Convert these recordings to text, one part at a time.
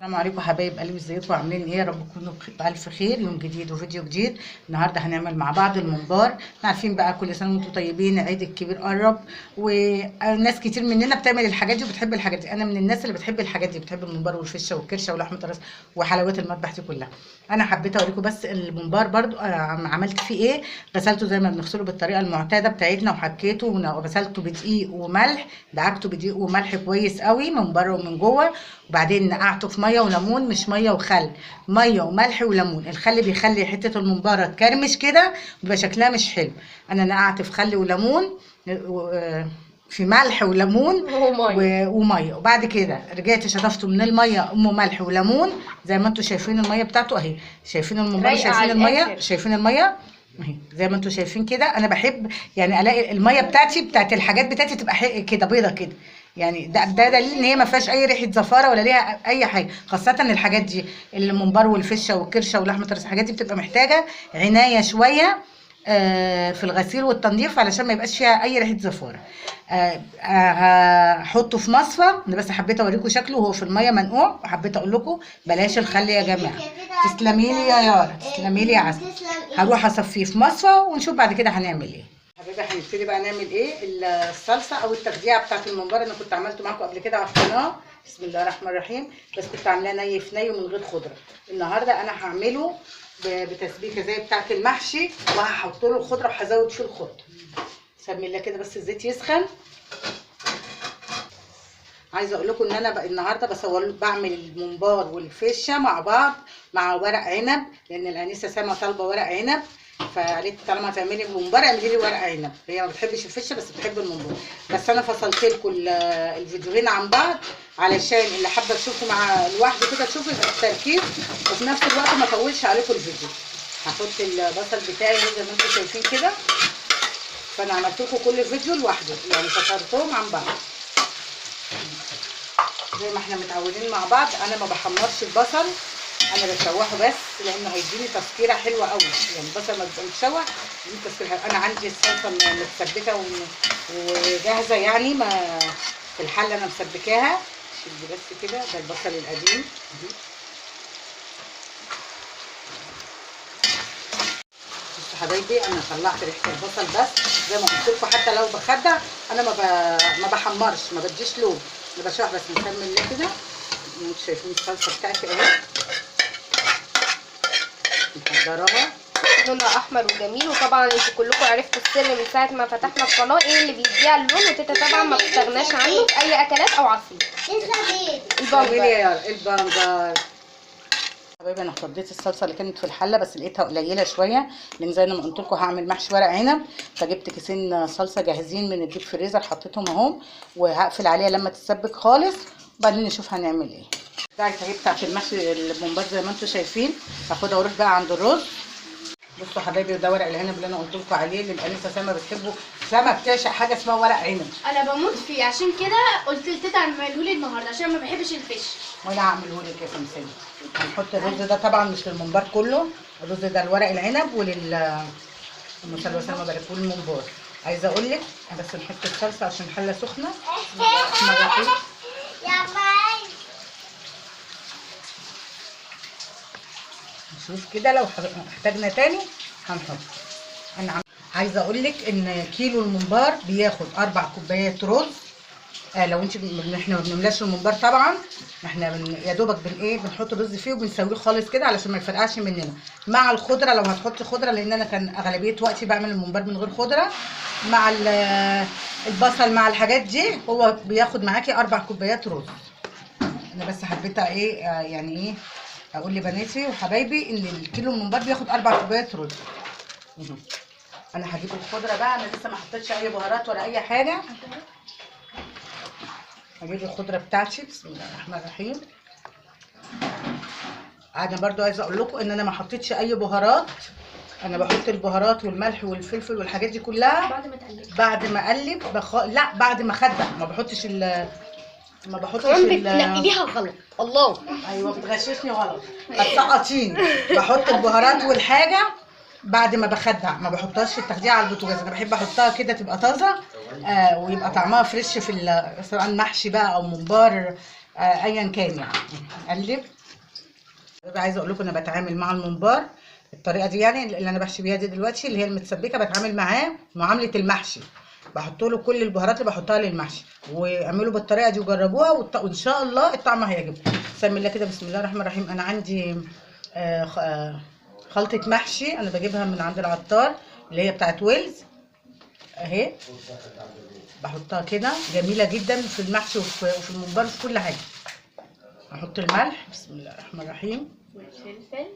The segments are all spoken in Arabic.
السلام عليكم حبايب قلبي، ازيكم عاملين ايه؟ يا رب تكونوا بألف خير. يوم جديد وفيديو جديد. النهارده هنعمل مع بعض الممبار. احنا عارفين بقى كل سنه وانتم طيبين، العيد الكبير قرب وناس كتير مننا بتعمل الحاجات دي وبتحب الحاجات دي. انا من الناس اللي بتحب الحاجات دي، بتحب الممبار والفشه والكرشه ولحمه الراس وحلويات المطبخ دي كلها. انا حبيت اوريكم بس الممبار برضو عملت فيه ايه. غسلته زي ما بنغسله بالطريقه المعتاده بتاعتنا، وحكيته وغسلته بدقيق وملح، دعكته بدقيق وملح كويس قوي من بره ومن جوه، وبعدين نقعته في ميه وليمون، مش ميه وخل، ميه وملح وليمون. الخل بيخلي حته الممبار تكرمش كده ويبقى شكلها مش حلو. انا نقعت في خل وليمون، في ملح وليمون وميه، وبعد كده رجعت شطفته من الميه ملح وليمون. زي ما انتم شايفين الميه بتاعته اهي، شايفين الممبار، شايفين الميه، شايفين الميه اهي زي ما انتم شايفين كده. انا بحب يعني الاقي الميه بتاعت الحاجات بتاعتي تبقى كده بيضه كده، يعني ده دليل ان هي ما فيهاش اي ريحه زفاره ولا ليها اي حاجه. خاصه الحاجات دي الممبار والفشه والكرشه ولحمه الراس، الحاجات دي بتبقى محتاجه عنايه شويه في الغسيل والتنظيف علشان ما يبقاش فيها اي ريحه زفاره. هحطه في مصفى. انا بس حبيت اوريكم شكله وهو في الميه منقوع، وحبيت اقول لكم بلاش الخل يا جماعه. تسلمي لي يا يارا، تسلمي لي يا عسل. هروح اصفيه في مصفى ونشوف بعد كده هنعمل ايه. حبيبي هنبتدي بقى نعمل ايه الصلصه او التخديعه بتاعت الممبار. انا كنت عملته معاكم قبل كده على القناه، بسم الله الرحمن الرحيم، بس كنت عاملاه ني في ني ومن غير خضره. النهارده انا هعمله بتسبيكه زي بتاعت المحشي، وهحط له خضره وهزود فيه الخضره. سمي الله كده بس الزيت يسخن. عايزه اقول لكم ان انا النهارده بعمل الممبار والفشه مع بعض مع ورق عنب، لان الانسه سما طالبه ورق عنب، فقالت طالما هتعملي الممبار اعملي لي ورق عنب. هي ما بتحبش الفشه بس بتحب الممبار. بس انا فصلت لكم الفيديوهين عن بعض علشان اللي حابه تشوفوا مع لوحده كده تشوفوا التركيب، وفي نفس الوقت ما اطولش عليكم الفيديو. هحط البصل بتاعي زي ما انتم شايفين كده. فانا عملت لكم كل فيديو لوحده، يعني فصلتهم عن بعض زي ما احنا متعودين مع بعض. انا ما بحمرش البصل، انا بشوحه بس لانه هيديني تسكيره حلوه قوي. يعني البصل ما بيبقى متشوح يديني تسكيره حلوه. انا عندي الصلصه متسبكه وجاهزه، يعني ما في الحله انا مسبكاها. شيل بس كده، ده البصل القديم دي. بصوا حبايبي، انا طلعت ريحه البصل بس زي ما قلت لكم. حتى لو بخدع انا ما بحمرش، ما بديش لون، انا بشوح بس. نكمل ليه كده. انتوا شايفين الصلصه بتاعتي اهي محضراها، لونها احمر وجميل. وطبعا انتوا كلكم عرفتوا السر من ساعه ما فتحنا القناه ايه اللي بيديها اللون، وتيتا طبعا ما بتستغناش عنه في اي اكلات او عصير. البنجر. حبايبي انا فضيت الصلصه اللي كانت في الحله، بس لقيتها قليله شويه، لان زي ما قلت لكم هعمل محشي ورق عنب. فجبت كيسين صلصه جاهزين من الديب فريزر، حطيتهم اهو، وهقفل عليها لما تتسبك خالص، وبعدين نشوف هنعمل ايه. بتاعتي اهي بتاعت المحشي الممبار زي ما انتم شايفين. هاخدها واروح بقى عند الرز. بصوا حبايبي، وده ورق العنب اللي انا قلت لكم عليه، اللي الانسه سما بتحبه. سما بتعشق حاجه اسمها ورق عنب. انا بموت فيه، عشان كده قلت لتيتا اعمله لي النهارده عشان ما بحبش الفش. وانا هعمله لك يا سمسمه. هنحط الرز ده طبعا مش للممبار كله، الرز ده لورق العنب المثلث سلمى بارك والممبار. عايزه اقول لك بس نحط الصلصه عشان الحله سخنه. نشوف كده، لو احتاجنا تاني هنحط. انا عايزه اقول لك ان كيلو الممبار بياخد 4 كوبايات رز. لو احنا ما بنملاش الممبار طبعا، احنا يا دوبك بنحط الرز فيه وبنسويه خالص كده علشان ما يفرقعش مننا مع الخضره. لو هتحطي خضره، لان انا كان اغلبيه وقتي بعمل الممبار من غير خضره، مع البصل مع الحاجات دي، هو بياخد معاكي 4 كوبايات رز. انا بس حبيت يعني اقول لبناتي وحبايبي ان الكيلو الممبار بياخد 4 كوبايات رز. انا هجيب الخضره بقى، انا لسه ما حطيتش اي بهارات ولا اي حاجه. هجيب الخضره بتاعتي، بسم الله الرحمن الرحيم. انا برضو عايزه اقول لكم ان انا ما حطيتش اي بهارات. انا بحط البهارات والملح والفلفل والحاجات دي كلها بعد ما اقلب لا، بعد ما اخدع. ما بحطش بتنقليها غلط. الله، ايوه بتغششني غلط، هتسقطيني. بحط البهارات والحاجه بعد ما بخدع، ما بحطهاش في التخديعه على البوتاجاز. انا بحب احطها كده تبقى طازه، ويبقى طعمها فريش في سواء محشي بقى او ممبار ايا كان يعني. نقلب. عايزه اقول لكم انا بتعامل مع الممبار الطريقه دي، يعني اللي انا بحشي بيها دي دلوقتي اللي هي المتسبكه، بتعامل معاه معامله المحشي، بحط له كل البهارات اللي بحطها للمحشي، واعملوا بالطريقه دي وجربوها وان شاء الله الطعم هيعجبكم. بسم الله كده، بسم الله الرحمن الرحيم. انا عندي خلطه محشي انا بجيبها من عند العطار اللي هي بتاعت ويلز اهي، بحطها كده جميله جدا في المحشي وفي الممبار وفي كل حاجه. احط الملح بسم الله الرحمن الرحيم، والفلفل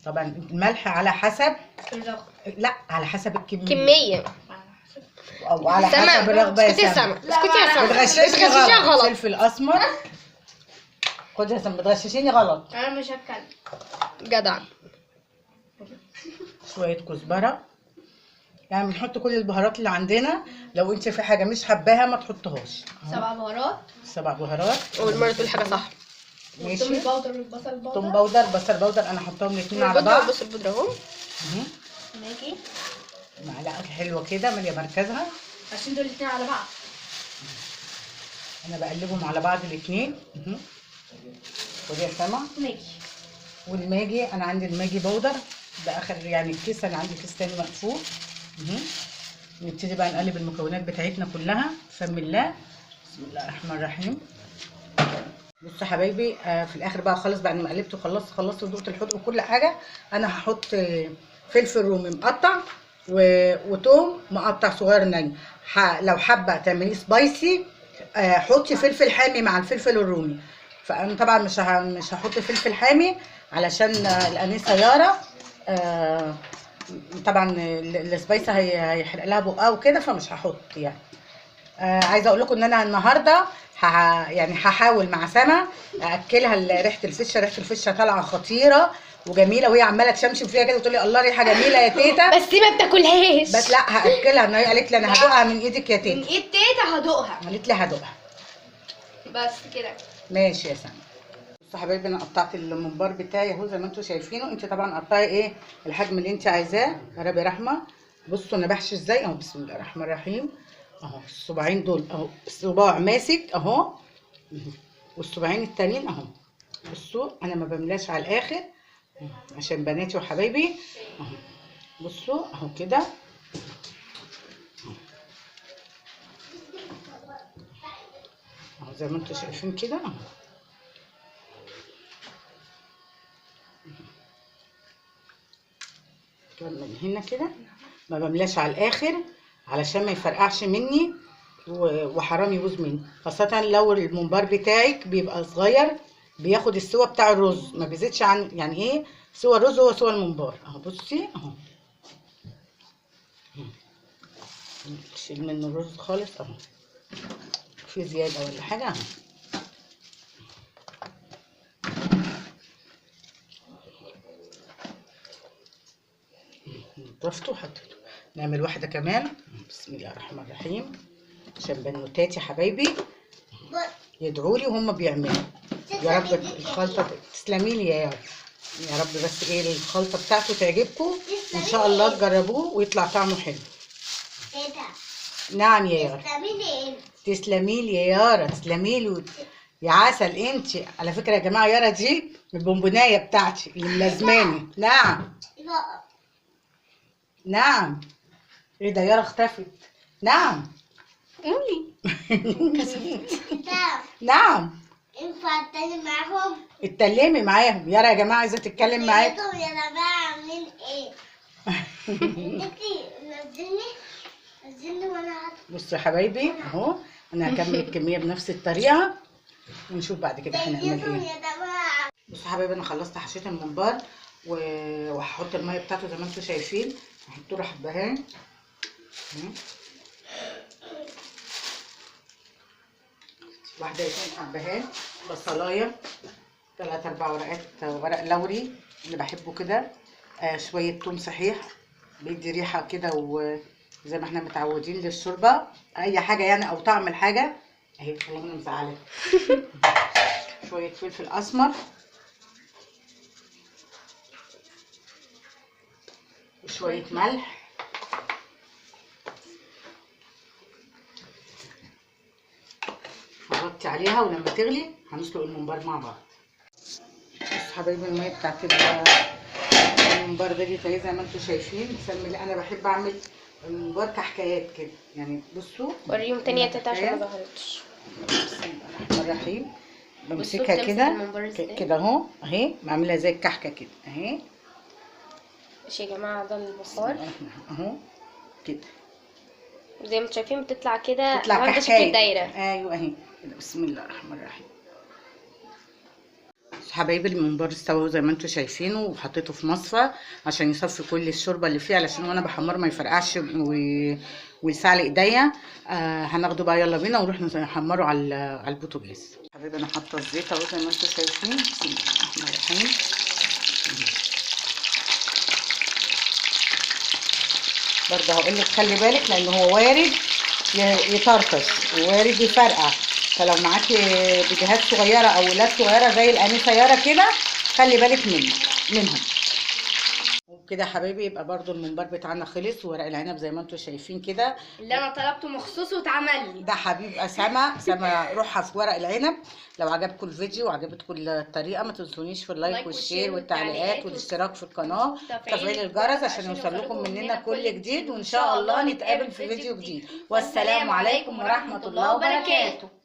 طبعا الملح على حسب، الرغبة. لا على حسب الكميه كميه او على سما. حسب الرغبه يا اسكتي يا سما. سما، اسكتي يا سما، بتغششني بتغششيها غلط. غلط. فلفل اسمر، خد يا سما بتغششيني غلط. انا مش هتكلم. جدع. شويه كزبره، يعني بنحط كل البهارات اللي عندنا، لو انت في حاجه مش حباها ما تحطهاش. 7 بهارات. 7 بهارات. اول مره تقول حاجه صح. والثوم ماشي. البودر والبصل البودر. توم باودر، بصل باودر، انا حطاهم الاثنين على البودره بعض. وبص البودره اهو. مهم. ماشي. معلقه حلوه كده ماليه مركزها. عشان دول الاثنين على بعض. انا بقلبهم على بعض الاثنين. خدي يا سما. ماشي. والماجي انا عندي الماجي باودر ده اخر يعني الكيس، انا عندي كيس تاني مقفول. نبتدي بقى نقلب المكونات بتاعتنا كلها. بسم الله، بسم الله الرحمن الرحيم. بصوا يا حبايبي، في الاخر بقى خالص بعد ما قلبت وخلصت ودقت الحدق وكل حاجه، انا هحط فلفل رومي مقطع وتوم مقطع صغير ني. لو حابه تعمليه سبايسي حطي فلفل حامي مع الفلفل الرومي. فانا طبعا مش هحط فلفل حامي علشان الانسه يارا طبعا السبايسي هيحرق لها بقها وكده، فمش هحط يعني. عايزه اقول لكم ان انا النهارده يعني هحاول مع سما اكلها ريحه الفشه. ريحه الفشه طالعه خطيره وجميله، وهي عماله تشمشم فيها كده وتقول لي الله ريحه جميله يا تيتا. بس ما بتاكلهاش. بس لا هاكلها، ان هي قالت لي انا هدوقها من ايدك يا من تيتا. ايد تيتا هدوقها. قالت لي هدوقها. بس كده. ماشي يا سما. بصوا يا حبايبي، انا قطعت الممبار بتاعي اهو زي ما انتم شايفينه. انت طبعا قطعي ايه الحجم اللي انت عايزاه يا رب رحمه. بصوا انا بحشي ازاي اهو. بسم الله الرحمن الرحيم. اهو الصباعين دول اهو، الصباع ماسك اهو، والصباعين التانيين اهو. بصوا انا ما بملاش على الاخر عشان بناتي وحبايبي اهو. بصوا اهو كده اهو زي ما انتم شايفين كده اهو. من هنا كده ما بملاش على الاخر علشان ما يفرقعش مني وحرام يبوظ مني، خاصة لو الممبار بتاعك بيبقى صغير بياخد السوا بتاع الرز، ما بيزيدش عن يعني ايه سوا الرز هو سوا الممبار اهو. بصي اهو شيل منه الرز خالص اهو، في زيادة ولا حاجة اهو. نضفته وحطيته. نعمل واحدة كمان. بسم الله الرحمن الرحيم عشان بنوتاتي حبايبي يدعوا لي وهم بيعملوا. يا رب الخلطة تسلمي لي يا رب، يا رب بس ايه الخلطة بتاعته تعجبكم ان شاء الله تجربوه ويطلع طعمه حلو. نعم يا يارا. تسلمي لي يا يارا، تسلمي لي يا عسل. انت على فكرة يا جماعة يارا دي البونبوناية بتاعتي اللي ملازماني. نعم نعم. ايه ده يارا اختفت. نعم قولي. نعم. ينفع اتكلم معاهم؟ اتكلمي معاهم. يارا يا جماعه عايزه تتكلم معاكم. يا جماعه عاملين ايه؟ نزلني وانا بصوا يا حبايبي اهو، انا هكمل الكميه بنفس الطريقه ونشوف بعد كده هنعمل ايه. يا جماعه بصوا يا حبايبي، انا خلصت حشيت الممبار وهحط الميه بتاعته زي ما انتم شايفين. هحط له حبهان واحده، 2 حبهان، بصلايه، 3 4 ورق لوري اللي بحبه كده، شويه توم صحيح بيدي ريحه كده وزي ما احنا متعودين للشوربه اي حاجه يعني او طعم الحاجه اهي. خلينا مزعله. شويه فلفل اسمر وشويه ملح نغطي عليها، ولما تغلي هنسلق الممبار مع بعض. بصوا حبايبي الميه بتاعت الممبار غليت اهي زي ما انتم شايفين. انا بحب اعمل الممبار كحكايات كده يعني. بصوا وريهم تاني يا تيتا عشان ما ظهرتش. بسم الله الرحمن الرحيم. بمسكها بتمسك كده الممبار ازاي؟ كده اهو اهي، بعملها زي الكحكه كده اهي. ماشي يا جماعه، ده البخار اهو كده زي ما انتم شايفين بتطلع كده، تطلع واخده شكل كحكايه. الدايره. ايوه اهي كده. بسم الله الرحمن الرحيم. حبايبي الممبار استوى زي ما انتم شايفينه، وحطيته في مصفى عشان يصفي كل الشوربه اللي فيه، علشان وانا بحمره ما يفرقعش ويسعل ايديا. هناخده بقى، يلا بينا ونروح نحمره على البوتاجاز. حبايبي انا حاطه الزيت اهو زي ما انتم شايفين. بسم الله الرحمن الرحيم. برضه هقول لك خلي بالك، لان هو وارد يطرطش ووارد يفرقع، فلو معاكي بجهات صغيره او ولاد صغيره زي الانسه يارا كده خلي بالك منهم. وبكده يا حبايبي يبقى برضو الممبار بتاعنا خلص، وورق العنب زي ما انتم شايفين كده اللي انا طلبته مخصوص واتعمل لي. ده حبيب سما روحها في ورق العنب. لو عجبكم الفيديو وعجبتكم الطريقه ما تنسونيش في اللايك والشير والتعليقات والاشتراك في القناه وتفعيل الجرس عشان يوصل لكم مننا كل جديد. وان شاء الله نتقابل في فيديو جديد. والسلام عليكم ورحمه الله وبركاته.